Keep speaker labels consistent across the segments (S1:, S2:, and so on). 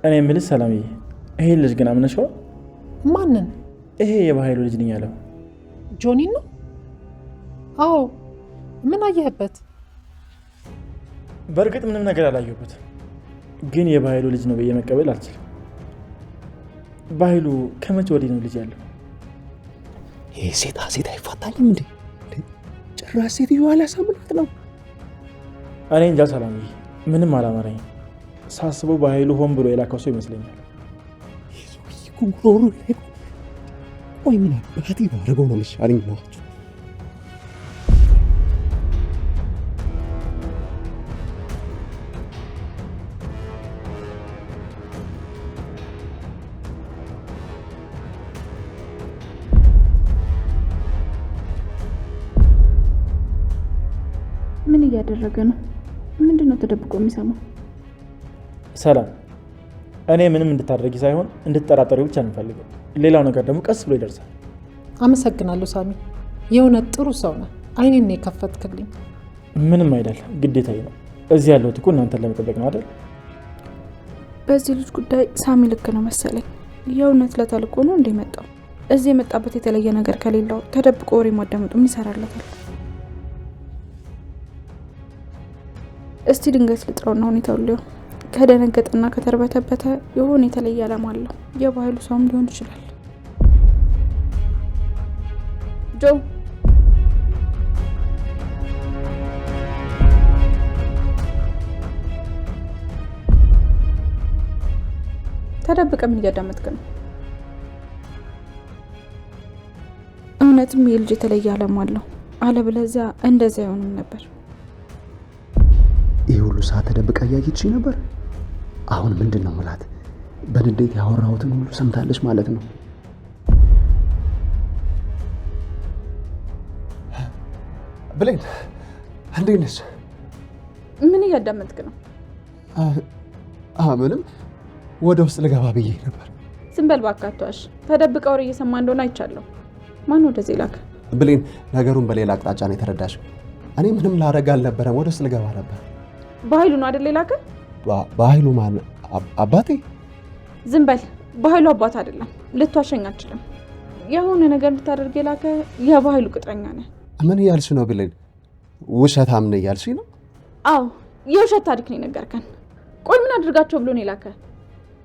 S1: እኔ የምልሽ ሰላምዬ፣ ይሄ ልጅ ግን አምነሽው?
S2: ማንን?
S1: ይሄ የባህሉ ልጅ ነኝ ያለው
S2: ጆኒ ነው? አዎ። ምን አየህበት?
S1: በእርግጥ ምንም ነገር አላየሁበት፣ ግን የባህሉ ልጅ ነው ብዬ መቀበል አልችልም። ባህሉ ከመቼ ወዲህ ነው ልጅ ያለው?
S3: ይሄ ሴት አይፋታኝም እንዴ? ጭራሽ ሴትዮ አላሳምናት ነው።
S1: እኔ እንጃ ሰላምዬ፣ ምንም አላማረኝም። ሳስበው ባህሉ ሆን ብሎ የላከው ሰው ይመስለኛል።
S3: ጉሮሮ ላይ ቆይ ምን አባቴ ባደረገው ነው የሚሻለኝ ነው?
S4: ምን እያደረገ ነው? ምንድነው ተደብቆ የሚሰማው?
S1: ሰላም፣ እኔ ምንም እንድታደርጊ ሳይሆን እንድትጠራጠሪ ብቻ እንፈልገው። ሌላው ነገር ደግሞ ቀስ ብሎ ይደርሳል።
S2: አመሰግናለሁ ሳሚ፣ የእውነት ጥሩ ሰው ነህ። አይኔን የከፈትክልኝ።
S1: ምንም አይደል፣ ግዴታዬ ነው። እዚህ ያለሁት እኮ እናንተን ለመጠበቅ ነው አይደል?
S4: በዚህ ልጅ ጉዳይ ሳሚ ልክ ነው መሰለኝ። የእውነት ለተልኮ ነው እንደመጣው። እዚህ የመጣበት የተለየ ነገር ከሌለው ተደብቆ ወሬ ማዳመጡ ምን ይሰራለታል? እስቲ ድንገት ልጥረውና ሁኔታው ሊሆን ከደነገጠና ከተርበተበተ የሆነ የተለየ ዓላማ አለው። የባህሉ ሰውም ሊሆን ይችላል። ጆ ተደብቀ ምን እያዳመጥክ ነው? እውነትም የልጅ የተለየ ዓላማ አለው። አለበለዚያ እንደዚያ አይሆንም ነበር።
S3: ይህ ሁሉ ሰዓት ተደብቃ እያየችኝ ነበር። አሁን ምንድን ነው ምላት? በንዴት ያወራሁትን ሁሉ ሰምታለች ማለት ነው። ብሌን እንዴት ነሽ?
S4: ምን እያዳመጥክ ነው?
S3: ምንም፣ ወደ ውስጥ ልገባ ብዬ ነበር።
S4: ዝም በል እባክህ አትዋሽ። ተደብቀ ወሬ እየሰማ እንደሆነ አይቻለሁ። ማን ወደዚህ ላከ?
S3: ብሌን ነገሩን በሌላ አቅጣጫ ነው የተረዳሽው። እኔ ምንም ላደርግ አልነበረም፣ ወደ ውስጥ ልገባ ነበር።
S4: በኃይሉ ነው አይደል ላከ?
S3: በኃይሉ ማን? አባቴ?
S4: ዝም በል። በኃይሉ አባት አይደለም። ልትዋሸኝ አትችልም። የሆነ ነገር እንድታደርግ የላከ የበኃይሉ ቅጥረኛ ነህ።
S3: ምን እያልሽ ነው ብሌን? ውሸታም ነኝ እያልሽ ነው?
S4: አዎ፣ የውሸት ታሪክ ነው የነገርከን። ቆይ ምን አድርጋቸው ብሎ ነው የላከ?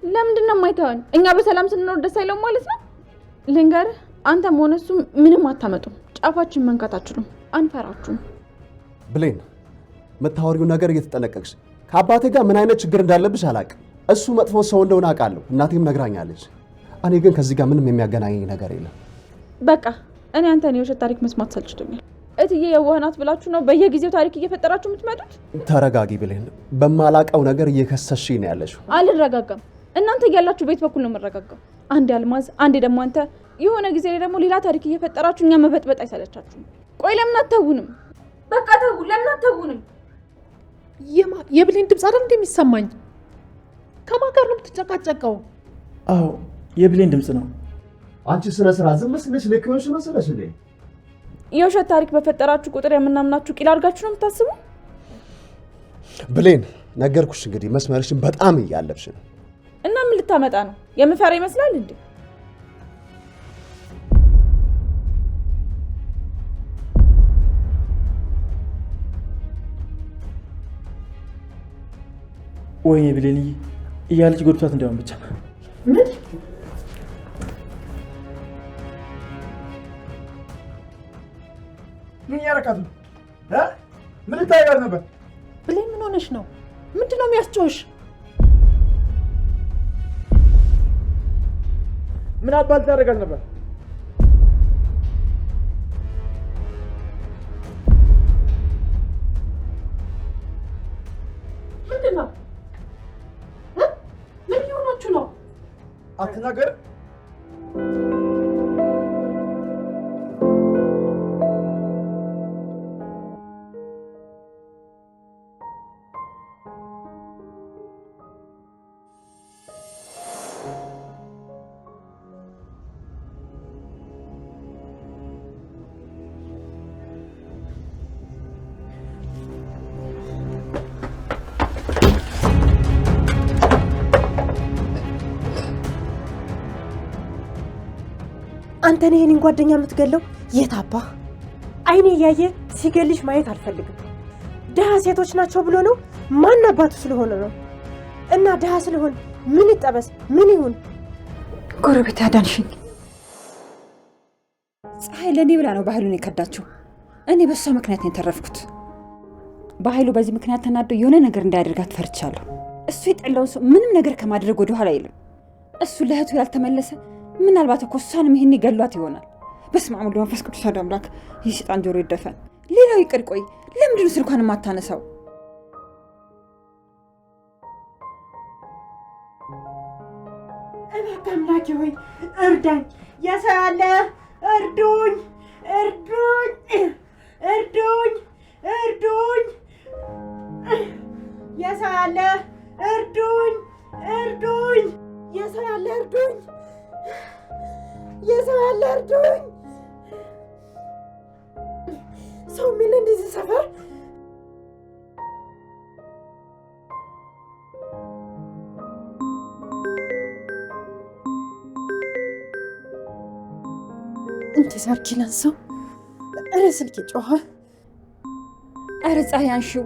S4: ለምንድን ነው የማይተወን? እኛ በሰላም ስንኖር ደስ አይለውም ማለት ነው? ልንገርህ፣ አንተም ሆነ እሱም ምንም አታመጡም። ጫፋችን መንካት አትችሉም። አንፈራችሁም።
S3: ብሌን የምታወሪው ነገር እየተጠነቀቅሽ። ከአባቴ ጋር ምን አይነት ችግር እንዳለብሽ አላውቅም። እሱ መጥፎ ሰው እንደሆነ አውቃለሁ፣ እናቴም ነግራኛለች። እኔ ግን ከዚህ ጋር ምንም የሚያገናኘኝ ነገር የለም።
S4: በቃ እኔ አንተን የውሸት ታሪክ መስማት ሰልችቶኛል። እትዬ የዋህናት ብላችሁ ነው በየጊዜው ታሪክ እየፈጠራችሁ የምትመጡት?
S3: ተረጋጊ ብሌን፣ በማላውቀው ነገር እየከሰስሽኝ ነው ያለሽው።
S4: አልረጋጋም። እናንተ እያላችሁ ቤት በኩል ነው የምረጋጋው። አንዴ አልማዝ፣ አንዴ ደግሞ አንተ። የሆነ ጊዜ ላይ ደግሞ ሌላ ታሪክ እየፈጠራችሁ እኛ መበጥበጥ አይሰለቻችሁም? ቆይ ለምን አተውንም? በቃ ተው፣ ለምን አተውንም?
S2: የብሌን ድምፅ አይደል እንደሚሰማኝ? ከማን ጋር ነው የምትጨቃጨቀው?
S1: አዎ የብሌን ድምፅ ነው።
S3: አንቺ ስነ ስርዓት ዝም ብለሽ ልክ ሆነሽ መሰለሽ እንዴ?
S4: የውሸት ታሪክ በፈጠራችሁ ቁጥር የምናምናችሁ ቂል አድርጋችሁ ነው የምታስቡ?
S3: ብሌን ነገርኩሽ እንግዲህ መስመርሽን በጣም እያለብሽ ነው።
S4: እና ምን ልታመጣ ነው? የምፈራ ይመስላል እንዴ?
S1: ወይኔ ብሌንዬ፣ እያለች ጎድቷት እንዲያውም ብቻ
S2: ምን
S5: ያረካት ነው? ምን ልታይባት ነበር?
S2: ብሌን ምን ሆነሽ ነው? ምንድነው የሚያስጮሽ?
S5: ምን አባል ታደርጋት ነበር?
S2: ምንድነው? ምን ሆናችሁ ነው?
S5: አትናገር።
S6: አንተ ነህ የኔን ጓደኛ የምትገለው? የት አባ አይኔ እያየ ሲገልሽ ማየት አልፈልግም። ድሃ ሴቶች ናቸው ብሎ ነው? ማን አባቱ ስለሆነ ነው? እና ድሃ ስለሆን ምን ይጠበስ ምን ይሁን?
S7: ጎረቤት ያዳንሽኝ። ፀሐይ ለእኔ ብላ ነው ባህሉን የከዳችው። እኔ በሷ ምክንያት ነው የተረፍኩት። በኃይሉ በዚህ ምክንያት ተናዶ የሆነ ነገር እንዳያደርጋት ፈርቻለሁ። እሱ የጠላውን ሰው ምንም ነገር ከማድረግ ወደ ኋላ አይልም። እሱ ለእህቱ ያልተመለሰ ምናልባት እኮ እሷንም ይህን ይገሏት ይሆናል። በስመ አብ ወወልድ ወመንፈስ ቅዱስ አሐዱ አምላክ። ይህ ሰይጣን ጆሮ ይደፈን። ሌላው ይቅር፣ ቆይ ለምንድን ነው ስልኳን የማታነሳው?
S6: እባክህ አምላኬ ሆይ እርዳኝ። የሰው ያለ እርዱኝ፣ እርዱኝ፣ እርዱኝ፣ እርዱኝ። የሰው ያለ እርዱኝ፣ እርዱኝ። የሰው ያለ እርዱኝ፣ የሰው ያለ እርዱኝ። ሰው የሚል እንደዚህ ሰፈር እንት ሰርኪላን ሰው እረ ስልክ ጮኸ።
S7: አረ ፀሐይ አንሺው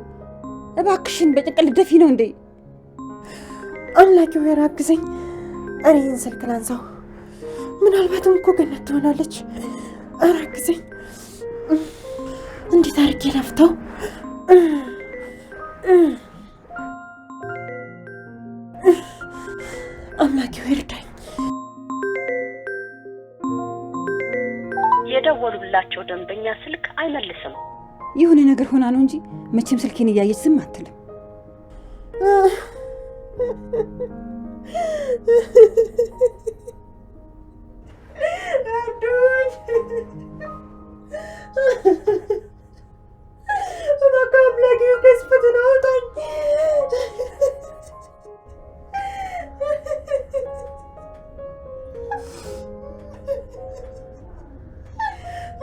S7: እባክሽን፣ በጭንቅል ደፊ ነው እንዴ?
S6: አምላኬ ሆይ አግዘኝ። እረ ይህን ስልክ ላንሳው፣ ምናልባትም እኮ ገነት ትሆናለች። እረ አግዘኝ። እንዴት አድርጌ ለፍተው? አምላኬ ሆይ እርዳኝ።
S8: የደወሉላቸው ደንበኛ ስልክ አይመልስም።
S7: የሆነ ነገር ሆና ነው እንጂ መቼም ስልኬን እያየች ዝም አትልም።
S6: እርዱኝ፣ እባክህ አምላኬ ከዚህ ፈተና አውጣኝ።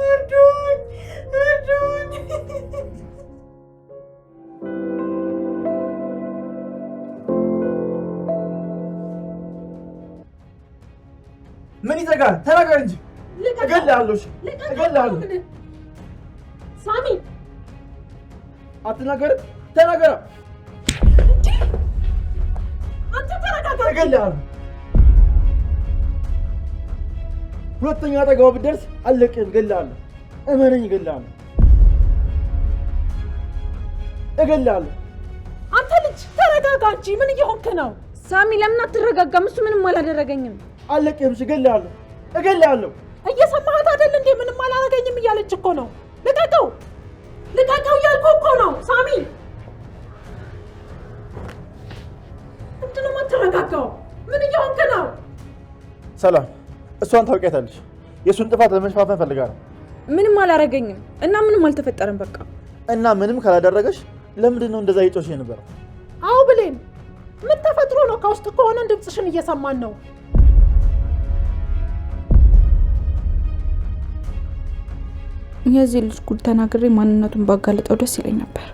S6: እርዱኝ፣ እርዱኝ።
S5: ምን ይዘጋል? ተናገር እንጂ እገልሃለሁ። እገልሃለሁ።
S6: ሳሚ
S5: አትናገርም? ተናገር።
S6: አንተ ተረጋጋ።
S5: እገልሃለሁ። ሁለተኛ አጠገቧ ብትደርስ አለቅህም። እገልሃለሁ። እመነኝ፣ እገልሃለሁ። እገልሃለሁ።
S2: አንተ ልጅ ተረጋጋ እንጂ ምን እየሆንክ ነው?
S4: ሳሚ ለምን አትረጋጋም? እሱ ምንም አላደረገኝም።
S5: አለቅህም። እገልሃለሁ። እገልሃለሁ።
S2: እየሰማሃት አይደል እንዴ? ምንም አላረገኝም እያለች እኮ ነው። ልቀቀው፣ ልቀቀው እያልኩ እኮ ነው። ሳሚ ምንድን ነው የማትረጋጋው? ምን እየሆንክ ነው?
S1: ሰላም፣ እሷን ታውቂያታለሽ። የእሱን ጥፋት ለመሸፋፈን ፈልጋ ነው።
S4: ምንም አላረገኝም እና ምንም አልተፈጠረም። በቃ
S1: እና ምንም ካላደረገሽ ለምንድን ነው እንደዛ እየጮሽ የነበረው?
S2: አዎ ብሌን፣ ምን ተፈጥሮ ነው? ከውስጥ ከሆነ ድምፅሽን እየሰማን ነው።
S4: የዚህ ልጅ ጉድ ተናግሬ ማንነቱን ባጋለጠው ደስ ይለኝ ነበር፣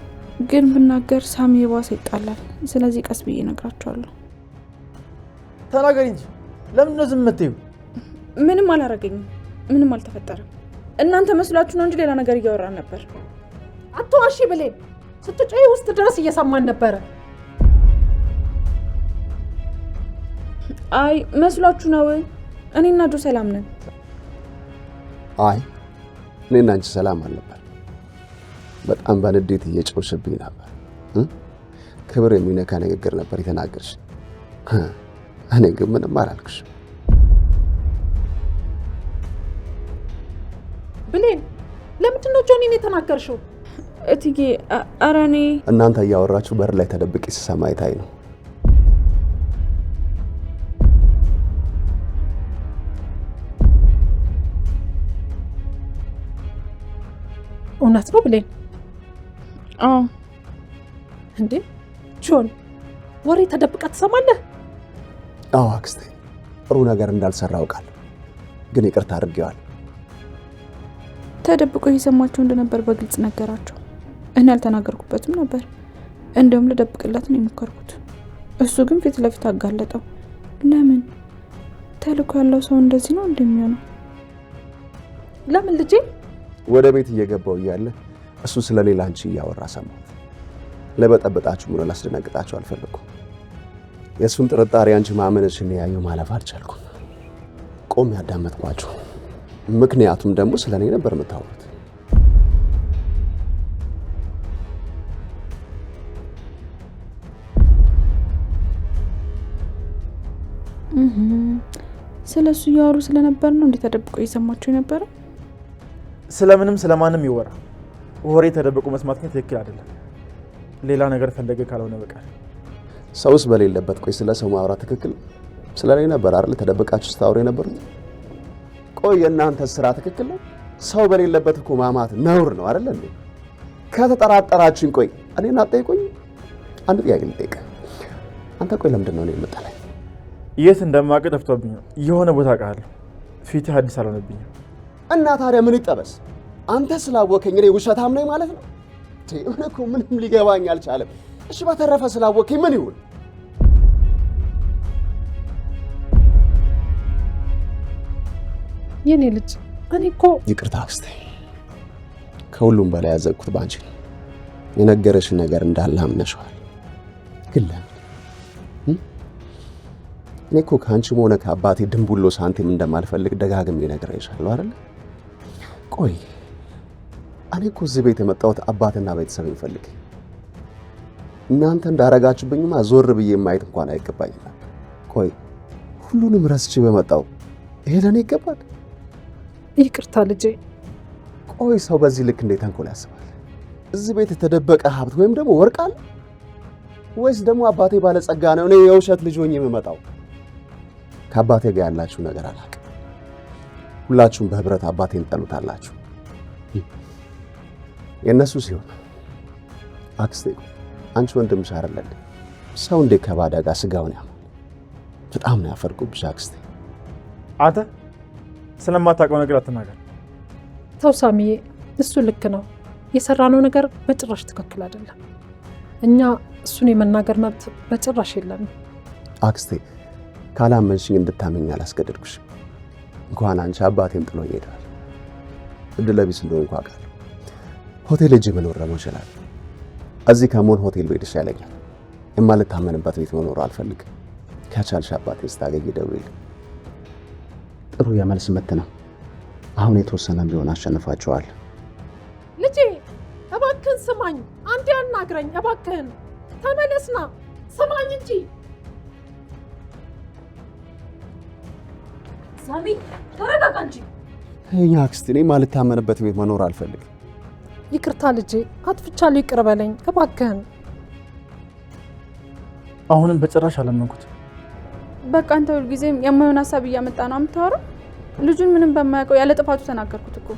S4: ግን ብናገር ሳሚ የባሰ ይጣላል። ስለዚህ ቀስ ብዬ እነግራቸዋለሁ።
S1: ተናገሪ እንጂ ለምንድን ነው ዝም የምትይው?
S4: ምንም አላረገኝም፣ ምንም አልተፈጠረም። እናንተ መስላችሁ ነው እንጂ ሌላ ነገር እያወራን ነበር።
S2: አትዋሺ ብሌን፣ ስትጮይ ውስጥ ድረስ እየሰማን ነበረ።
S4: አይ መስሏችሁ ነው። እኔና ጆ ሰላም ነን።
S3: አይ እኔና አንቺ ሰላም አልነበር። በጣም በንዴት እየጮሽብኝ ነበር። ክብር የሚነካ ንግግር ነበር የተናገርሽ። እኔ ግን ምንም አላልኩሽ።
S2: ብሌን፣ ለምንድን ነው ጆኒን የተናገርሽው?
S4: እትዬ ኧረ እኔ
S3: እናንተ እያወራችሁ በር ላይ ተደብቄ ስሰማ አይታይ ነው።
S2: እውነት ነው ብሌን?
S4: አዎ።
S2: እንዴ ጆን፣ ወሬ ተደብቃ ትሰማለህ?
S3: አዎ አክስቴ፣ ጥሩ ነገር እንዳልሰራ አውቃለሁ፣ ግን ይቅርታ አድርጌዋለሁ።
S4: ተደብቆ እየሰማቸው እንደነበር በግልጽ ነገራቸው። እኔ አልተናገርኩበትም ነበር። እንደውም ልደብቅለት ነው የሞከርኩት። እሱ ግን ፊት ለፊት አጋለጠው። ለምን? ተልኮ ያለው ሰው እንደዚህ ነው እንደሚሆነው።
S2: ለምን ልጄ?
S3: ወደ ቤት እየገባው እያለ እሱ ስለሌላ አንቺ እያወራ ሰማሁት። ለበጠበጣችሁ ምን ላስደነግጣችሁ አልፈልኩም። የእሱን ጥርጣሬ አንቺ ማመንሽን ያየው ማለፍ አልቻልኩም። ቆም ያዳመጥኳችሁ። ምክንያቱም ደግሞ ስለኔ ነበር የምታወሩት።
S4: ስለሱ እያወሩ ስለነበር ነው እንዴ ተደብቆ እየሰማችሁ የነበረው?
S1: ስለምንም ስለማንም ይወራ ወሬ ተደብቆ መስማት ግን ትክክል አይደለም። ሌላ ነገር ፈለገ ካልሆነ በቃ
S3: ሰውስ በሌለበት ቆይ ስለ ሰው ማውራት ትክክል ስለኔ ነበር አይደል? ተደብቃችሁ ስታወሩ የነበሩት። ቆይ የእናንተ ስራ ትክክል ነው? ሰው በሌለበት እኮ ማማት ነውር ነው አይደል እንዴ? ከተጠራጠራችሁኝ ቆይ እኔን አትጠይቁኝ። አንድ ጥያቄ ልጠይቅ። አንተ ቆይ ለምንድን ነው እኔ የምጠላኝ?
S1: የት እንደማውቅ ጠፍቶብኝ ነው። የሆነ ቦታ አውቃለሁ። ፊትህ አዲስ አልሆነብኝም።
S3: እና ታዲያ ምን ይጠበስ? አንተ ስላወከኝ እኔ ውሸታም ነኝ ማለት ነው? እኔ እኮ ምንም ሊገባኝ አልቻለም። እሺ በተረፈ ስላወከኝ ምን ይሁን?
S2: የኔ ልጅ እኔ እኮ
S3: ይቅርታ አክስቴ፣ ከሁሉም በላይ ያዘቅኩት ባንቺ ነው። የነገረሽን ነገር እንዳለ አምነሽዋል። ግን ለምን? እኔ እኮ ከአንቺም ሆነ ከአባቴ ድንቡሎ ሳንቲም እንደማልፈልግ ደጋግሜ ነግሬሻለሁ አይደል? ቆይ እኔ እኮ እዚህ ቤት የመጣሁት አባትና ቤተሰብን ፈልጌ፣ እናንተ እንዳረጋችሁብኝማ ዞር ብዬ ማየት እንኳን አይገባኝም። ቆይ ሁሉንም ረስቼ በመጣው ይሄ ለኔ ይገባል?
S2: ይቅርታ ልጄ።
S3: ቆይ ሰው በዚህ ልክ እንዴት ተንኮል ያስባል? እዚህ ቤት የተደበቀ ሀብት ወይም ደግሞ ወርቅ አለ ወይስ ደግሞ አባቴ ባለጸጋ ነው እኔ የውሸት ልጅ ሆኜ የምመጣው? ከአባቴ ጋር ያላችሁ ነገር አላውቅም። ሁላችሁም በህብረት አባቴን ጠሉታላችሁ። የነሱ ሲሆን አክስቴ አንቺ ወንድምሽ አይደል? ሰው እንዴት ከባዳ ጋር ስጋውን ያማል? በጣም ነው ያፈርኩብሽ አክስቴ።
S1: አንተ ስለማታውቀው ነገር አትናገር።
S2: ተው ሳሚዬ፣ እሱ ልክ ነው። የሰራነው ነገር በጭራሽ ትክክል አይደለም። እኛ እሱን የመናገር መብት በጭራሽ የለንም።
S3: አክስቴ ካላመንሽኝ እንድታመኝ አላስገደድኩሽ። እንኳን አንቺ አባቴን ጥሎ ይሄዳል። እድለቢስ እንደሆንኩ አውቃለሁ። ሆቴል እጅ መኖር ደግሞ ይችላል። እዚህ ከሞን ሆቴል ቤት ይሻለኛል። የማልታመንበት ቤት መኖር አልፈልግም። ከቻልሽ አባቴን ስታገኝ ደውይልኝ። ጥሩ የመልስ ምት ነው። አሁን የተወሰነ ቢሆን አሸንፋቸዋል።
S2: ልጄ እባክህን ስማኝ፣ አንዴ አናግረኝ እባክህን። ተመለስና ስማኝ እንጂ።
S4: ሳሚ ተረጋጋ እንጂ።
S3: እኛ አክስቴ፣ እኔ የማልታመንበት ቤት መኖር አልፈልግም።
S2: ይቅርታ ልጄ፣ አጥፍቻለሁ፣ ይቅር በለኝ እባክህን።
S1: አሁንም በጭራሽ አላመንኩት።
S4: በቃ አንተ ሁልጊዜም የማይሆን ሀሳብ እያመጣ ነው የምታወራው። ልጁን ምንም በማያውቀው ያለ ጥፋቱ ተናገርኩት እኮ።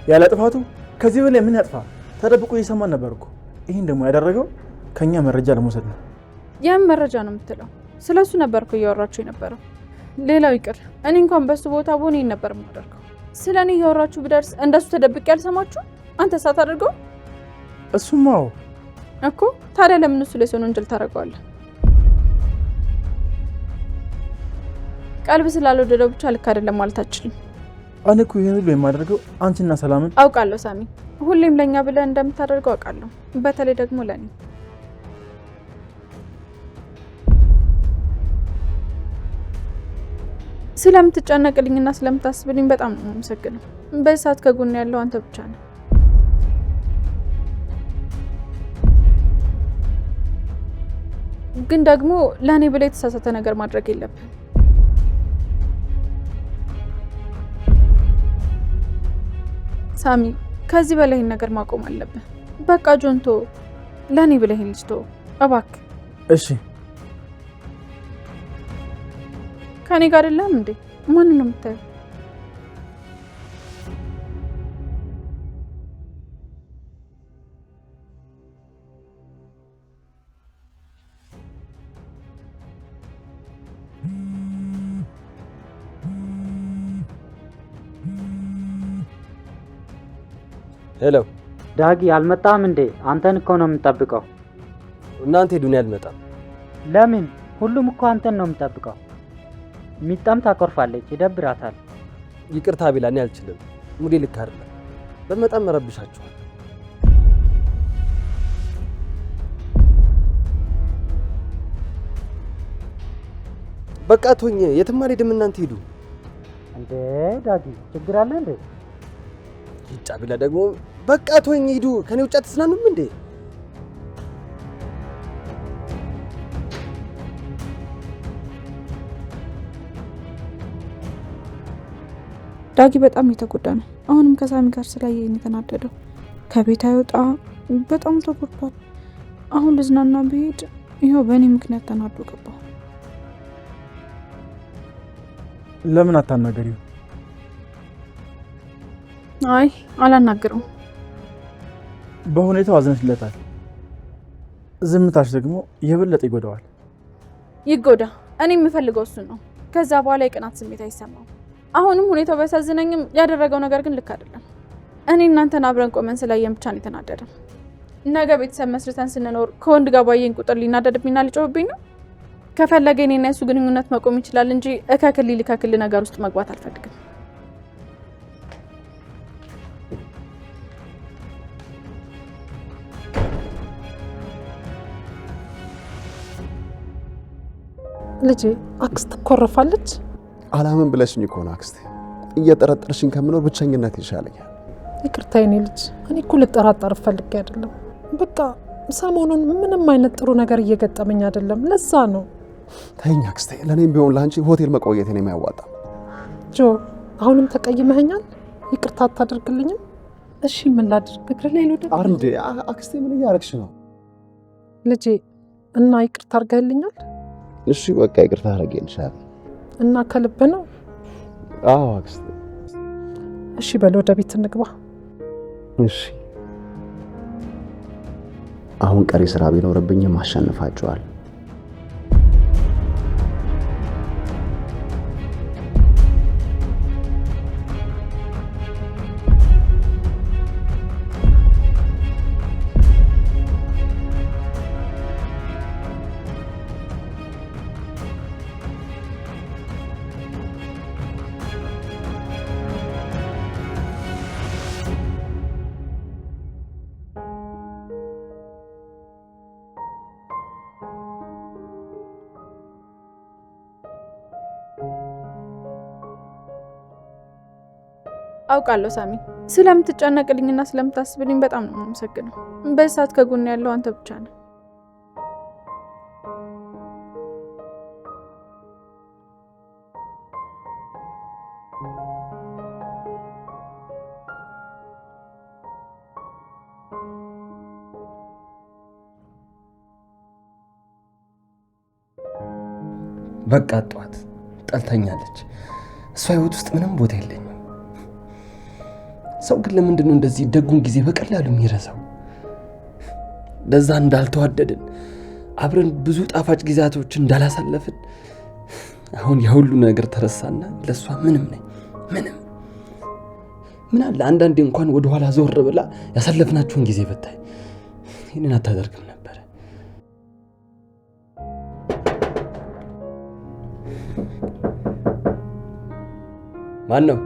S1: ያለ ጥፋቱ? ከዚህ በላይ ምን ያጥፋ? ተደብቆ እየሰማን ነበር እኮ። ይህን ደግሞ ያደረገው ከኛ መረጃ ለመውሰድ ነው።
S4: ያም መረጃ ነው የምትለው? ስለሱ ነበር እኮ እያወራችሁ የነበረው። ሌላው ይቅር፣ እኔ እንኳን በሱ ቦታ ብሆን ይሄን ነበር የማደርገው። ስለኔ እያወራችሁ ብደርስ እንደሱ ተደብቄ ያልሰማችሁ አንተ ሳታደርገው?
S1: እሱማው
S4: እኮ። ታዲያ ለምን እሱ ላይ ሰውን ወንጀል ታደርገዋለህ? ቀልብ ስላልወደደው ብቻ ልክ አይደለም ማለት አትችልም።
S1: እኔ እኮ ይሄን ሁሉ የማደርገው አንቺና ሰላምን
S4: አውቃለሁ ሳሚ። ሁሌም ለኛ ብለህ እንደምታደርገው አውቃለሁ። በተለይ ደግሞ ለኔ። ስለምትጨነቅልኝና ስለምታስብልኝ በጣም ነው የማመሰግነው። በዚህ ሰዓት ከጎን ያለው አንተ ብቻ ነህ። ግን ደግሞ ለኔ ብለህ የተሳሳተ ነገር ማድረግ የለብህም። ሳሚ፣ ከዚህ በላይ ይህን ነገር ማቆም አለብህ። በቃ ጆንቶ፣ ለኔ ብለህ ይህን ልጅ ተው እባክህ።
S1: እሺ።
S4: ከኔ ጋር አይደለም እንዴ? ማንን ነው የምታየው?
S9: ሄሎ
S10: ዳጊ፣ አልመጣም እንዴ? አንተን እኮ ነው የምንጠብቀው።
S9: እናንተ ዱንያ አልመጣም።
S10: ለምን? ሁሉም እኮ አንተን ነው የምንጠብቀው። ሚጣም ታቆርፋለች፣ ይደብራታል።
S9: ይቅርታ ቢላ እኔ አልችልም። ሙዴ ልክ አይደለም። በመጣም መረብሻችኋል። በቃ ቶኝ የትም አልሄድም። እናንተ ሄዱ።
S10: እንዴ ዳጊ ችግር አለ እንዴ?
S9: ይጫ ብላ ደግሞ በቃ ቶኝ ሄዱ። ከኔ ውጭ አትስናኑም እንዴ?
S4: ዳጊ በጣም የተጎዳ ነው። አሁንም ከሳሚ ጋር ስላየኝ የተናደደው ከቤት አይወጣ፣ በጣም ተጎድቷል። አሁን ልዝናና ብሄድ ይኸው በእኔ ምክንያት ተናዶ ገባ።
S1: ለምን አታናገሪው?
S4: አይ አላናግረው።
S1: በሁኔታው አዝነሽለታል። ዝምታሽ ደግሞ የበለጠ ይጎዳዋል።
S4: ይጎዳ። እኔ የምፈልገው እሱን ነው። ከዛ በኋላ የቅናት ስሜት አይሰማው። አሁንም ሁኔታው ቢያሳዝነኝም ያደረገው ነገር ግን ልክ አይደለም። እኔ እናንተን አብረን ቆመን ስላየን ብቻ ነው የተናደደው። ነገ ቤተሰብ መስርተን ስንኖር ከወንድ ጋር ባየኝ ቁጥር ሊናደድብኝና ሊጮህብኝ ነው። ከፈለገ እኔና የሱ ግንኙነት መቆም ይችላል እንጂ እከክል ነገር ውስጥ መግባት አልፈልግም።
S2: ልጄ አክስት ትኮረፋለች።
S3: አላምን ብለሽኝ እኮ ነው አክስቴ። እየጠረጠርሽኝ ከምኖር ብቸኝነት ይሻለኛል።
S2: ይቅርታ የኔ ልጅ፣ እኔ እኮ ልጠራጠር ፈልጌ አይደለም። በቃ ሰሞኑን ምንም አይነት ጥሩ ነገር እየገጠመኝ አይደለም፣ ለዛ ነው።
S3: ተይኝ አክስቴ፣ ለእኔም ቢሆን ለአንቺ ሆቴል መቆየት ነው የሚያዋጣው።
S2: ጆ አሁንም ተቀይመኸኛል? ይቅርታ አታደርግልኝም? እሺ ምን ላድርግ? እግር ላይ ልውደቅ?
S3: አርንዴ አክስቴ ምን እያደረግሽ ነው?
S2: ልጄ እና ይቅርታ አድርገህልኛል?
S3: እሺ በቃ ይቅርታ አድርጌልሻለሁ።
S2: እና ከልብ ነው?
S3: አዎ አክስቴ።
S2: እሺ በል ወደ ቤት እንግባ።
S3: እሺ አሁን ቀሪ ስራ ቢኖርብኝም አሸንፋቸዋል።
S4: አውቃለሁ ሳሚ፣ ስለምትጨነቅልኝና ስለምታስብልኝ በጣም ነው የማመሰግነው። በዚህ ሰዓት ከጎን ያለው አንተ ብቻ ነህ።
S9: በቃ ጧት ጠልተኛለች። እሷ ህይወት ውስጥ ምንም ቦታ የለኝም። ሰው ግን ለምንድን ነው እንደዚህ ደጉን ጊዜ በቀላሉ የሚረሳው? ለዛ እንዳልተዋደድን አብረን ብዙ ጣፋጭ ጊዜያቶችን እንዳላሳለፍን አሁን የሁሉ ነገር ተረሳና ለሷ ምንም ነኝ። ምን አለ አንዳንዴ እንኳን ወደ ኋላ ዞር ብላ ያሳለፍናቸውን ጊዜ ብታይ። ይሄንን አታደርግም ነበር። ማን ነው?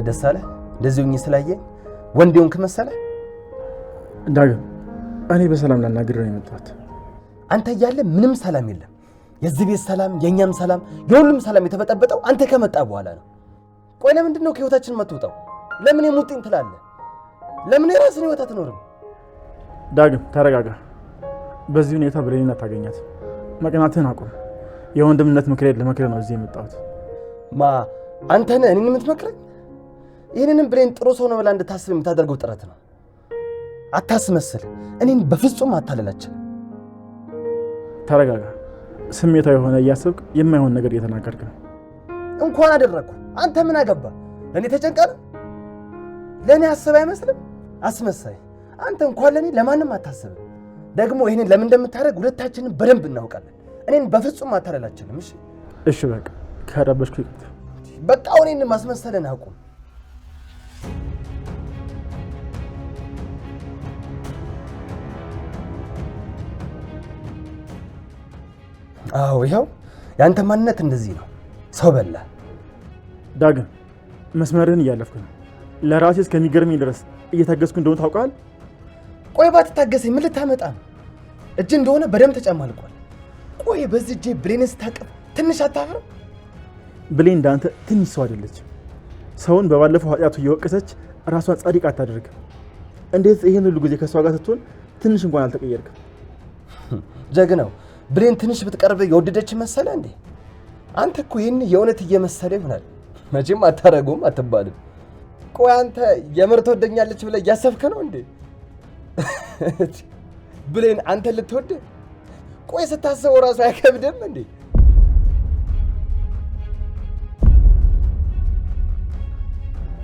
S9: ደስ አለ እንደዚህ ሆኜ ስላየኝ ወንድ ሆንክ መሰለህ?
S1: ዳግም እኔ በሰላም ላናግር ነው የመጣሁት።
S9: አንተ እያለ ምንም ሰላም የለም። የዚህ ቤት ሰላም፣ የኛም ሰላም፣ የሁሉም ሰላም የተበጠበጠው አንተ ከመጣ በኋላ ነው። ቆይ ለምንድን ነው ከህይወታችን የምትወጣው? ለምን የሙጥኝ ትላለህ? ለምን የራስን ህይወት አትኖርም?
S1: ዳግም ተረጋጋ። በዚህ ሁኔታ ብሌንን አታገኛት። መቅናትህን አቁም። የወንድምነት ምክሬን ለመክረህ ነው እዚህ የመጣሁት።
S9: አንተ ነህ እኔን የምትመክረኝ? ይህንንም ብሌን ጥሩ ሰው ነው ብላ እንድታስብ የምታደርገው ጥረት ነው። አታስመስል። እኔን በፍጹም አታለላችን።
S1: ተረጋጋ። ስሜታዊ የሆነ እያሰብክ የማይሆን ነገር እየተናገርክ ነው።
S9: እንኳን አደረኩ። አንተ ምን አገባ? ለእኔ ተጨንቀህ ነው? ለእኔ አስብ አይመስልም? አስመሳይ። አንተ እንኳን ለእኔ ለማንም አታስብም።
S3: ደግሞ ይሄንን ለምን እንደምታደርግ ሁለታችንን በደንብ እናውቃለን። እኔን በፍጹም ማታለል አትችልም። እሺ
S1: እሺ፣ በቃ ከረበሽኩ ይቅርታ።
S3: በቃ እኔን ማስመሰለን አቁም። አዎ ይኸው ያንተ ማንነት እንደዚህ ነው። ሰው በላ።
S1: ዳግም መስመርህን እያለፍክ ነው። ለራሴ እስከሚገርመኝ ድረስ እየታገስኩ እንደሆነ ታውቃል።
S3: ቆይ ባትታገሰኝ ምን ልታመጣ ነው? እጅ እንደሆነ በደንብ ተጨማልቋል። ቆይ በዚህ እጄ ብሌንን ስታቀፍ ትንሽ አታፍርም?
S1: ብሌን እንዳንተ ትንሽ ሰው አይደለችም። ሰውን በባለፈው ኃጢአቱ እየወቀሰች ራሷን ጻድቅ አታደርግም። እንዴት ይህን ሁሉ ጊዜ ከሷ ጋር ስትሆን ትንሽ እንኳን አልተቀየርክም?
S3: ጀግናው ብሌን ትንሽ ብትቀርብ የወደደች መሰለ እንዴ? አንተ እኮ ይህን የእውነት እየመሰለ ይሆናል። መቼም አታረገውም አትባልም። ቆይ አንተ የምር ትወደኛለች ብለህ እያሰብክ ነው እንዴ? ብሌን አንተ ልትወድ? ቆይ ስታስበው ራሱ አይከብድም እንዴ?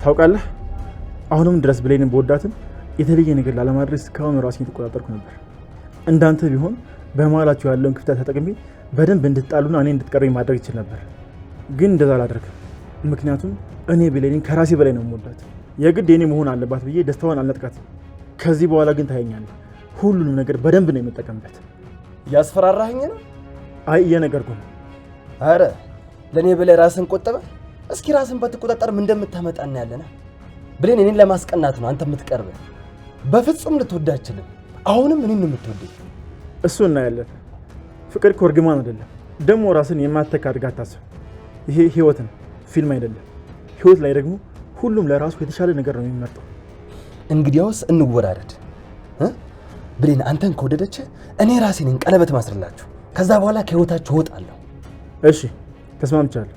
S1: ታውቃለህ፣ አሁንም ድረስ ብሌንን በወዳትም የተለየ ነገር ላለማድረግ እስካሁን ራሴን የተቆጣጠርኩ ነበር። እንዳንተ ቢሆን በመሀላችሁ ያለውን ክፍተት ተጠቅሜ በደንብ እንድትጣሉና እኔ እንድትቀረኝ ማድረግ ይችል ነበር። ግን እንደዛ አላደርግም። ምክንያቱም እኔ ብሌንን ከራሴ በላይ ነው የምወዳት። የግድ የኔ መሆን አለባት ብዬ ደስታዋን አልነጥቃትም። ከዚህ በኋላ ግን ታየኛለህ፣ ሁሉንም ነገር በደንብ ነው የምጠቀምበት።
S3: ያስፈራራኸኝ ነው?
S1: አይ እየነገርኩ ነው።
S3: አረ ለእኔ ብለህ ራስን ቆጠበ። እስኪ ራስን በትቆጣጠር ምን እንደምታመጣ እናያለና። ብሌን እኔን ለማስቀናት ነው አንተ የምትቀርበ። በፍጹም ልትወድህ አትችልም። አሁንም እኔን ነው የምትወደኝ።
S1: እሱ እናያለን። ፍቅር እኮ እርግማን አይደለም። ደግሞ ራስን የማትተካ አድርገህ አታስብ። ይሄ ህይወት ነው፣ ፊልም አይደለም። ህይወት ላይ ደግሞ ሁሉም ለራሱ የተሻለ ነገር ነው የሚመርጠው።
S3: እንግዲያውስ እንወራረድ። ብሌን አንተን ከወደደች እኔ ራሴ ነኝ ቀለበት ማስርላችሁ። ከዛ በኋላ ከህይወታችሁ እወጣለሁ።
S1: እሺ ተስማምቻለሁ።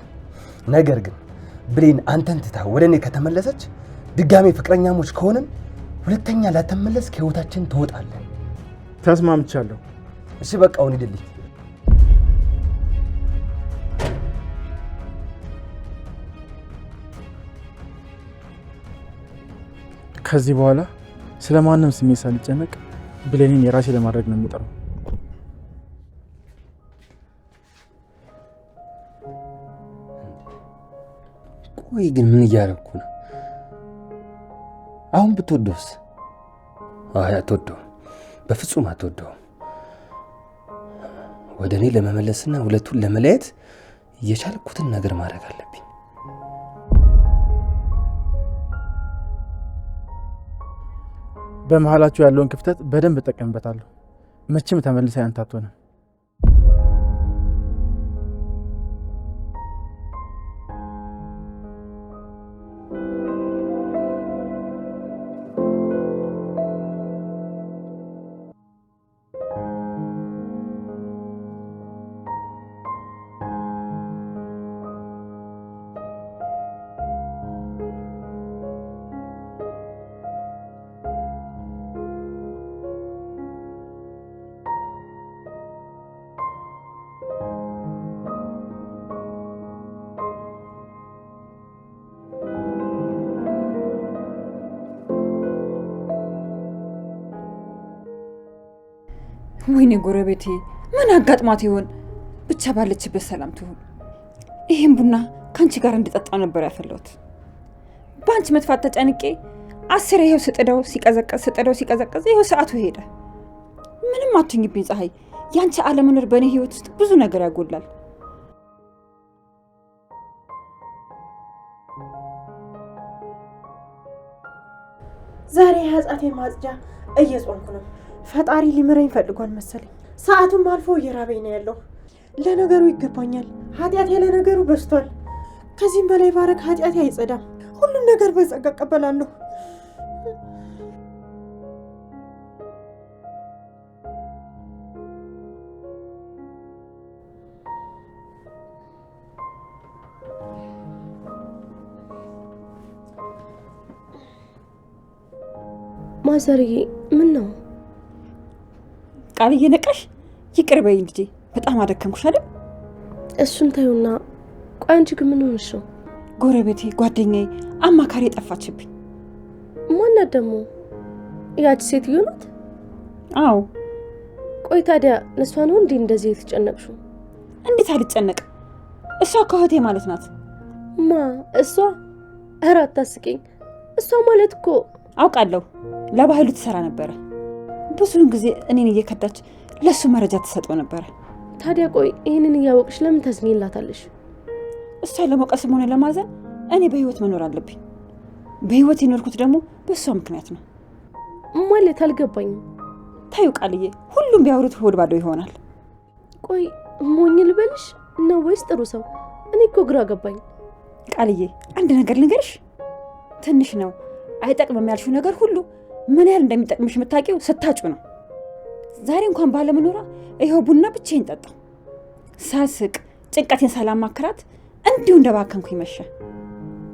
S3: ነገር ግን ብሌን አንተን ትታ ወደ እኔ ከተመለሰች ድጋሜ ፍቅረኛሞች ከሆንን ሁለተኛ ላተመለስ ከህይወታችን ትወጣለህ።
S1: ተስማምቻለሁ።
S3: እሺ በቃ አሁን ሂድልኝ።
S1: ከዚህ በኋላ ስለማንም ስሜት ሳልጨነቅ ብሌንን የራሴ ለማድረግ ነው የምጠራው።
S9: ቆይ ግን ምን እያደረኩ ነው? አሁን ብትወደውስ? አይ አትወደውም፣ በፍጹም አትወደውም። ወደ እኔ ለመመለስና ሁለቱን ለመለየት የቻልኩትን ነገር ማድረግ አለብኝ።
S1: በመሀላችሁ ያለውን ክፍተት በደንብ እጠቀምበታለሁ። መቼም ተመልሰ ያንተ አትሆንም።
S7: ወይኔ ጎረቤቴ ምን አጋጥማት ይሆን? ብቻ ባለችበት ሰላም ትሁን። ይሄን ቡና ካንቺ ጋር እንድጠጣ ነበር ያፈላሁት። ባንቺ መጥፋት ተጨንቄ 10 ይሄው ስጥደው ሲቀዘቀዝ ይሄው ሰዓቱ ሄደ። ምንም አትኝብኝ ፀሐይ። ያንቺ አለመኖር በእኔ ህይወት ውስጥ ብዙ ነገር ያጎላል።
S6: ዛሬ ኃጢአቴን ማጽጃ እየጾምኩ ነው። ፈጣሪ ሊምረኝ ፈልጓል መሰለኝ። ሰዓቱም አልፎ እየራበኝ ነው ያለው። ለነገሩ ይገባኛል። ኃጢአቴ ለነገሩ በዝቷል። ከዚህም በላይ ባረክ ኃጢአቴ አይጸዳም። ሁሉም ነገር በጸጋ እቀበላለሁ።
S11: ማዘርዬ ምን ነው?
S7: ቃል እየነቀሽ ይቅር በይኝ ልጄ። በጣም አደከምኩሽ አይደል?
S11: እሱን ተይውና፣ ቆይ አንቺ ግን ምን ሆነሽ ነው?
S7: ጎረቤቴ፣ ጓደኛዬ፣ አማካሪ የጠፋችብኝ።
S11: ማናት ደግሞ? ያቺ ሴትዮ ናት?
S7: አዎ፣
S11: ቆይ ታዲያ ለሷ ነው እንዴ እንደዚህ የተጨነቅሽው?
S7: እንዴት አልጨነቅ? እሷ ከሆቴ ማለት ናት።
S11: ማ እሷ? ኧረ አታስቂኝ። እሷ ማለት እኮ
S7: አውቃለሁ፣ ለባህሉ ትሰራ ነበረ። ብዙውን ጊዜ እኔን እየከዳች ለሱ መረጃ ትሰጠው ነበረ።
S11: ታዲያ ቆይ ይህንን እያወቅሽ ለምን ተዝኝላታለሽ?
S7: እሷ ለመውቀስም ሆነ ለማዘን እኔ በህይወት መኖር አለብኝ። በህይወት የኖርኩት ደግሞ በእሷ ምክንያት ነው።
S11: ማለት አልገባኝም።
S7: ታዩ ቃልዬ፣ ሁሉም ቢያወሩት ሆድ ባዶ ይሆናል።
S11: ቆይ ሞኝ ልበልሽ ነው ወይስ ጥሩ ሰው? እኔ እኮ ግራ ገባኝ።
S7: ቃልዬ፣ አንድ ነገር ልንገርሽ። ትንሽ ነው አይጠቅምም ያልሽው ነገር ሁሉ ምን ያህል እንደሚጠቅምሽ የምታውቂው ስታጩ ነው። ዛሬ እንኳን ባለመኖሯ ይኸው ቡና ብቻዬን ጠጣሁ። ሳስቅ ጭንቀቴን ሳላማክራት እንዲሁ እንደባከንኩ ይመሸ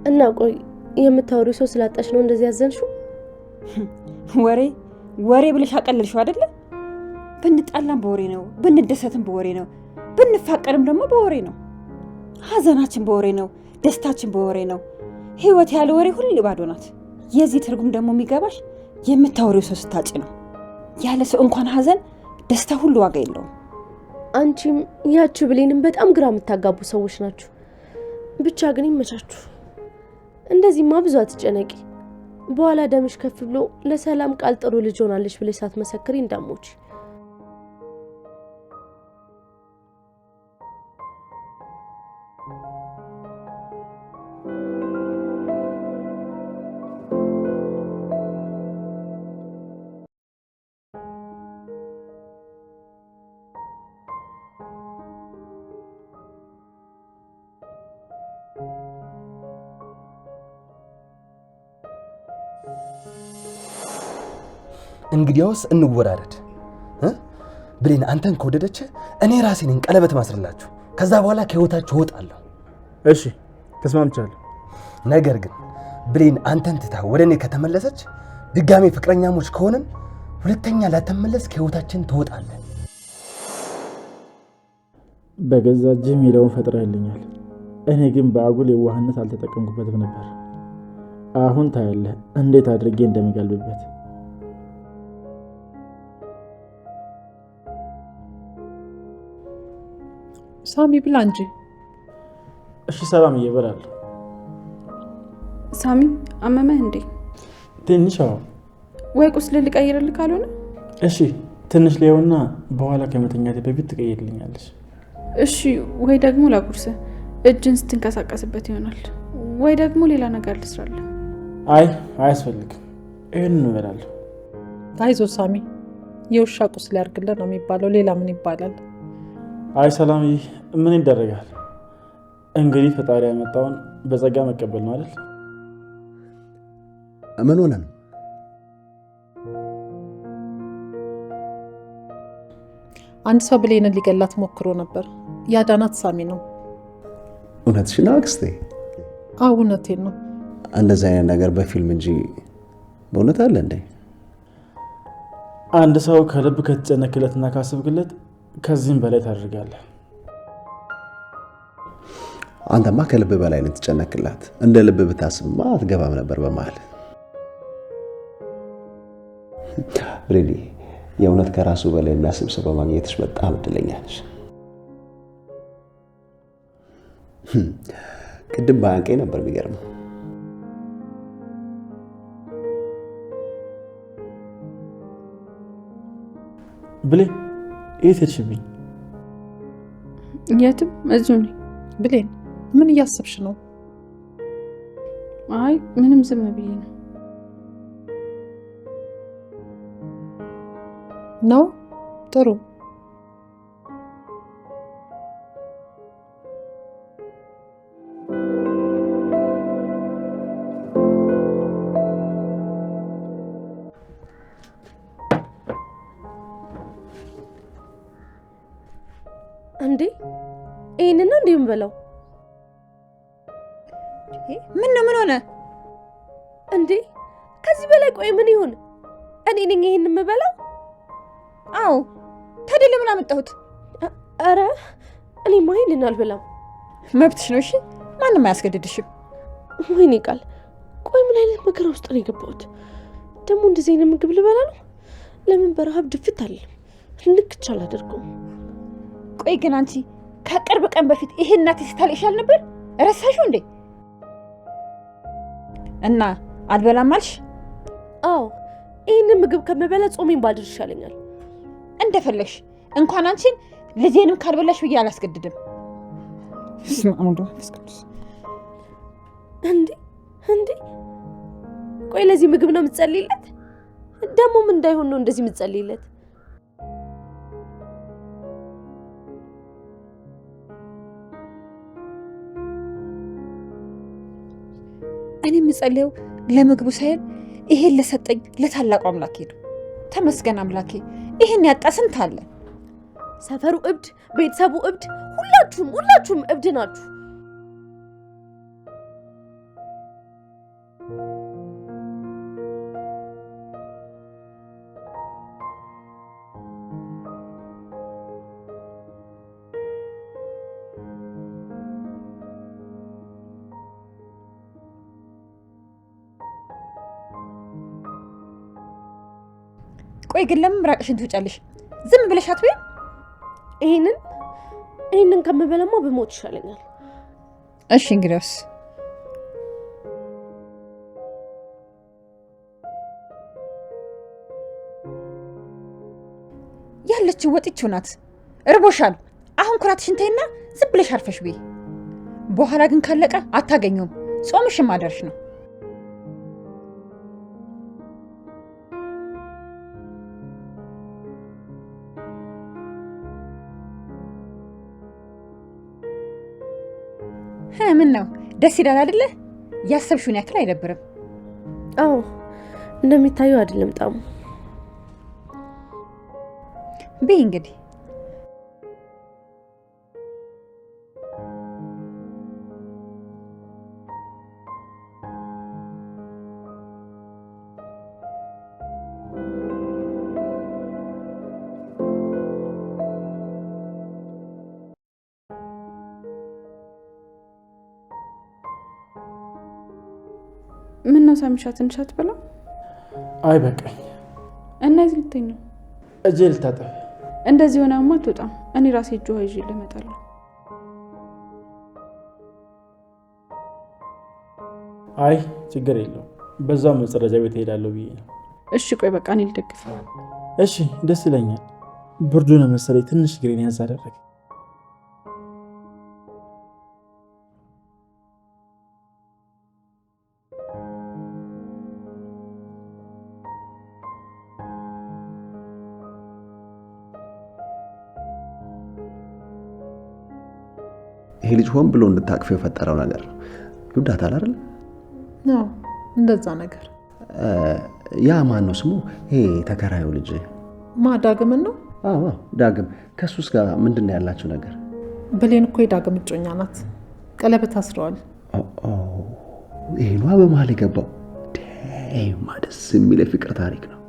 S11: እና ቆይ የምታወሪው ሰው ስላጣሽ ነው እንደዚህ ያዘንሽው?
S7: ወሬ ብለሽ አቀለልሽው አይደለ? ብንጣላም በወሬ ነው፣ ብንደሰትም በወሬ ነው፣ ብንፋቀርም ደግሞ በወሬ ነው። ሀዘናችን በወሬ ነው፣ ደስታችን በወሬ ነው። ህይወት ያለ ወሬ ሁሉ ባዶ ናት። የዚህ ትርጉም ደግሞ የሚገባሽ የምታወሪው ሰው ስታጭ ነው። ያለ ሰው እንኳን ሀዘን፣ ደስታ ሁሉ ዋጋ የለውም።
S11: አንቺም ያቺ ብሌንም በጣም ግራ የምታጋቡ ሰዎች ናችሁ። ብቻ ግን ይመቻችሁ። እንደዚህማ ብዙ አትጨነቂ። በኋላ ደምሽ ከፍ ብሎ ለሰላም ቃል ጥሩ ልጅ ሆናለሽ ብለሽ ሳትመሰክሪ እንዳሞች።
S9: እንግዲያውስ እንወራረድ። ብሌን አንተን ከወደደች እኔ ራሴ ነኝ ቀለበት ማስርላችሁ። ከዛ በኋላ ከህይወታችሁ እወጣለሁ።
S1: እሺ ተስማምቻለሁ።
S9: ነገር ግን ብሌን አንተን ትታ ወደ እኔ ከተመለሰች ድጋሜ ፍቅረኛሞች ከሆነን ሁለተኛ ላተመለስ ከህይወታችን ትወጣለህ።
S1: በገዛ እጅህ ሜዳውን ፈጥረህልኛል። እኔ ግን በአጉል የዋህነት አልተጠቀምኩበትም ነበር። አሁን ታያለህ እንዴት አድርጌ እንደምገልብበት።
S2: ሳሚ ብላ እንጂ።
S1: እሺ ሰላም እየበላለሁ።
S4: ሳሚ አመመህ እንዴ?
S1: ትንሽ
S4: ወይ ቁስል ልቀይርልህ ካልሆነ?
S1: እሺ ትንሽ ሊሆንና በኋላ ከመተኛቴ በፊት ትቀይርልኛለሽ።
S4: እሺ ወይ ደግሞ ላጉርስህ፣ እጅን ስትንቀሳቀስበት ይሆናል። ወይ ደግሞ ሌላ ነገር ልስራለህ።
S1: አይ አያስፈልግም፣ ይሄንን እበላለሁ።
S2: አይዞህ ሳሚ፣ የውሻ ቁስል ያርግልህ ነው የሚባለው። ሌላ ምን ይባላል?
S1: አይ ሰላምዬ፣ ምን ይደረጋል እንግዲህ ፈጣሪ ያመጣውን በጸጋ መቀበል ነው አይደል?
S3: ምን ሆነ ነው?
S2: አንድ ሰው ብሌንን ሊገላት ሞክሮ ነበር። ያዳናት ሳሚ ነው።
S3: እውነትሽን ነው አክስቴ?
S2: አዎ እውነቴን ነው።
S3: እንደዚህ አይነት ነገር በፊልም እንጂ በእውነት አለ እንዴ?
S1: አንድ ሰው ከልብ ከተጨነክለትና ካስብክለት ከዚህም በላይ ታደርጋለህ።
S3: አንተማ ከልብ በላይ ነው ተጨነክላት። እንደ ልብ ብታስብማ አትገባም ነበር በመሃል። ብሌኒ፣ የእውነት ከራሱ በላይ የሚያስብ ሰው በማግኘትሽ በጣም እድለኛ ነሽ። ቅድም ባያንቀኝ ነበር የሚገርመው።
S1: ብሌን የት ሄድሽብኝ?
S4: የትም፣ እዚሁ ነኝ።
S2: ብሌን ምን እያሰብሽ ነው?
S4: አይ ምንም፣ ዝም ብዬ ነው።
S2: ነው ጥሩ።
S11: እንዴ ይሄንን ነው እንዴ የምበላው?
S7: ምን ሆነ
S11: እንዴ? ከዚህ በላይ ቆይ ምን ይሁን? እኔ ነኝ ይሄን የምበላው?
S7: አዎ። ታዲያ ለምን አመጣሁት?
S11: አረ እኔ ማይልን አልበላም።
S7: መብትሽ ነው። እሺ ማንም አያስገድድሽም።
S11: ወይኔ ቃል፣ ቆይ ምን አይነት መከራ ውስጥ ነው የገባሁት? ደግሞ እንደዚህ አይነት ምግብ ልበላ ነው? ለምን በረሃብ ድፍት አልልም? ልክ አላደርገውም።
S7: ቆይ ግን አንቺ ከቅርብ ቀን በፊት ይሄን እናቴ ስታልቅሻል ነበር? ረሳሽው እንዴ? እና አልበላም አልሽ?
S11: አዎ ይህንን ምግብ ከምበላ ጾሜን ባድር ይሻለኛል።
S7: እንደፈለግሽ። እንኳን አንቺን ልጄንም ካልበላሽ ብዬ አላስገድድም።
S11: እንዴ ቆይ ለዚህ ምግብ ነው የምትጸልይለት? ደግሞ ምን እንዳይሆን ነው እንደዚህ የምትጸልይለት?
S7: እኔ የምጸልየው ለምግቡ ሳይሆን ይሄን ለሰጠኝ ለታላቁ አምላኬ ነው። ተመስገን አምላኬ። ይሄን ያጣ ስንት አለ።
S11: ሰፈሩ እብድ፣ ቤተሰቡ እብድ፣ ሁላችሁም እብድ ናችሁ።
S7: ቆይ ግን ለምን ምራቅሽን ትውጫለሽ? ዝም ብለሽ አትበይም?
S11: ይሄንን ከምበላማ ብሞት ይሻለኛል።
S7: እሺ እንግዲያውስ ያለችው ወጥቼው ናት። እርቦሻል። አሁን ኩራትሽን ተይና ዝም ብለሽ አርፈሽ በይ። በኋላ ግን ካለቀ አታገኘውም። ጾምሽም ማደርሽ ነው። ምን ነው ደስ ይላል አይደለ? ያሰብሽውን ያክል አይደብርም።
S11: አዎ እንደሚታየው አይደለም ጣሙ።
S7: በይ እንግዲህ
S4: ምን ነው ሳሚሻ ትንሽ አትበላም?
S1: አይ በቃኝ።
S4: እና እዚህ ልትተኝ ነው?
S1: እጄ ልታጠብ።
S4: እንደዚህ ሆነማ አትወጣም። እኔ ራሴ እጅ ውሃ ይዤ ልመጣለሁ።
S1: አይ ችግር የለውም። በዛው መጸዳጃ ቤት እሄዳለሁ ብዬ ነው።
S4: እሺ ቆይ በቃ እኔ ልደግፍ።
S1: እሺ ደስ ይለኛል። ብርዱ ነው መሰለኝ ትንሽ ግሬን ያዝ አደረገ።
S3: ይሄ ልጅ ሆን ብሎ እንድታቅፈው የፈጠረው ነገር ነው። ይወዳታል አይደል?
S2: ነው እንደዛ ነገር።
S3: ያ ማን ነው ስሙ? ይሄ ተከራዩ ልጅ
S2: ዳግም ነው?
S3: አዎ ዳግም። ከሱስ ጋር ምንድን ነው ያላችሁ ነገር?
S2: ብሌን እኮ የዳግም እጮኛ ናት። ቀለበት አስረዋል።
S3: ይሄኗ በመሀል የገባው ይሄማ ደስ የሚል የፍቅር ታሪክ ነው።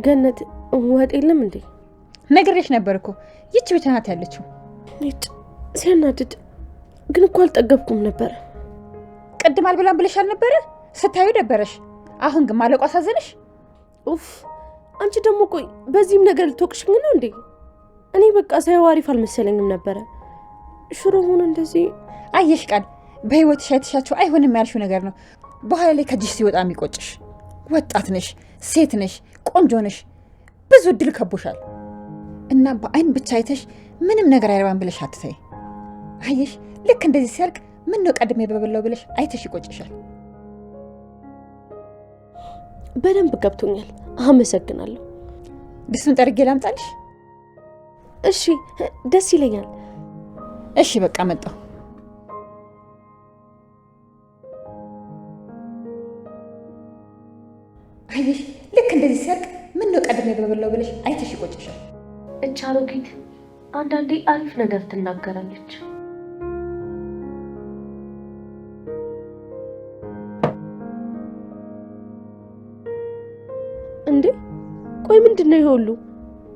S11: ገነት ወጥ የለም እንዴ?
S7: ነግሬሽ ነበር እኮ ይቺ ብቻ ናት ያለችው።
S11: ይጭ ሲያናድድ። ግን እኮ አልጠገብኩም ነበር።
S7: ቅድም አልበላም ብለሽ አልነበረ? ስታዩ ደበረሽ። አሁን ግን ማለቋ አሳዘነሽ?
S11: ኡፍ አንቺ ደግሞ ቆይ በዚህም ነገር ልትወቅሽኝ ነው እንዴ? እኔ በቃ ሳይው አሪፍ አልመሰለኝም ነበረ። ሽሮ ሆነ እንደዚህ።
S7: አየሽ ቃል በህይወትሽ አይተሻቸው አይሆንም ያልሽው ነገር ነው በኋላ ላይ ከእጅሽ ሲወጣ የሚቆጭሽ። ወጣት ነሽ፣ ሴት ነሽ፣ ቆንጆ ነሽ፣ ብዙ እድል ከቦሻል እና በአይን ብቻ አይተሽ ምንም ነገር አይረባም ብለሽ አትተይ። አየሽ ልክ እንደዚህ ሲያልቅ ምን ነው ቀድሜ በበላው ብለሽ አይተሽ ይቆጭሻል።
S11: በደንብ ገብቶኛል። አመሰግናለሁ።
S7: ድስቱን ጠርጌ ላምጣልሽ?
S11: እሺ ደስ ይለኛል።
S7: እሺ በቃ መጣሁ። አየሽ ልክ እንደዚህ ሲያልቅ ምን ነው ቀድሜ በበላው ብለሽ አይተሽ ይቆጭሻል።
S11: እቺ አሮጊት አንዳንዴ አሪፍ ነገር ትናገራለች። እንዴ ቆይ ምንድነው ይሄ ሁሉ?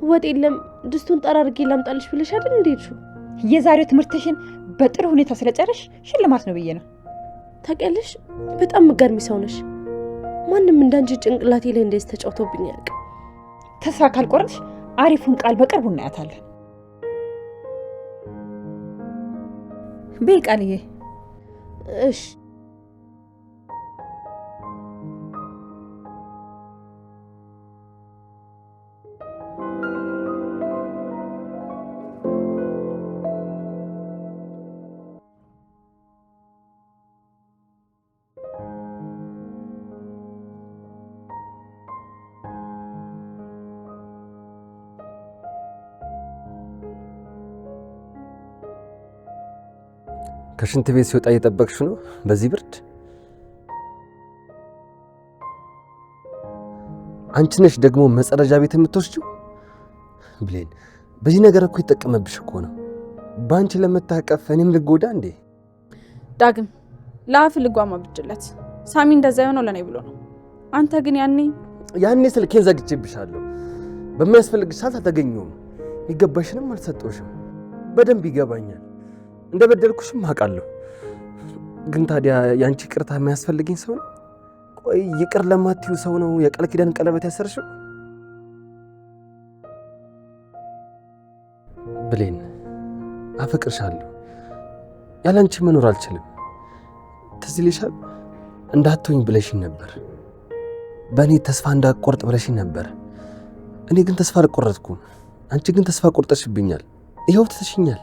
S11: ወጥ የለም ድስቱን ጠራርጌ ላምጣልሽ ብለሽ አይደል እንዴልሽ?
S7: የዛሬው ትምህርትሽን በጥሩ ሁኔታ ስለጨረሽ ሽልማት ነው ብዬ ነው።
S11: ታውቂያለሽ በጣም ምገርሚ ሰው ነሽ። ማንም እንዳንቺ ጭንቅላቴ ላይ እንደዚህ ተጫውቶብኝ ያውቅ።
S7: ተስፋ ካልቆረጥሽ አሪፉን ቃል በቅርቡ እናያታለን። በይ ቃልዬ።
S11: እሺ
S9: ከሽንት ቤት ሲወጣ እየጠበቅሽ ነው በዚህ ብርድ? አንቺ ነሽ ደግሞ መጸረጃ ቤት የምትወስጂው? ብሌን በዚህ ነገር እኮ ይጠቀመብሽ እኮ ነው። በአንቺ ለመታቀፍ እኔም ልጎዳ እንዴ?
S4: ዳግም ለአፍ ልጓማ ብጅለት ሳሚ እንደዛ የሆነው ለኔ ብሎ ነው። አንተ ግን ያኔ
S9: ስልኬን ዘግቼብሻለሁ። በሚያስፈልግሽ ሰዓት አልተገኘሁም። ይገባሽንም አልሰጠሁሽም። በደንብ ይገባኛል። እንደበደልኩሽም አውቃለሁ። ግን ታዲያ ያንቺ ይቅርታ የሚያስፈልገኝ ሰው ነው? ቆይ ይቅር ለማትዩ ሰው ነው የቃል ኪዳን ቀለበት ያሰርሽው? ብሌን አፈቅርሻለሁ። ያላንቺ መኖር አልችልም። ትዝ ይልሻል እንዳትሆኝ ብለሽኝ ነበር። በእኔ ተስፋ እንዳቆርጥ ብለሽኝ ነበር። እኔ ግን ተስፋ አልቆረጥኩም። አንቺ ግን ተስፋ ቆርጠሽብኛል። ይኸው ትተሽኛል።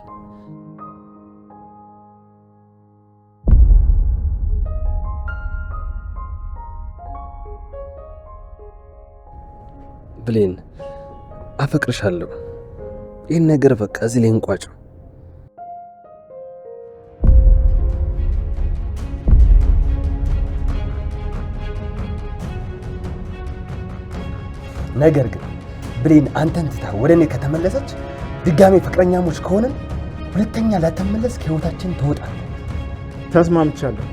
S9: ብሌን አፈቅርሻለሁ። ይህን ነገር በቃ እዚህ ላይ እንቋጭው። ነገር ግን ብሌን አንተን ትታ ወደ እኔ ከተመለሰች ድጋሜ ፍቅረኛሞች ከሆነን ሁለተኛ ላተመለስ ከህይወታችን ትወጣለህ።
S1: ተስማምቻለሁ።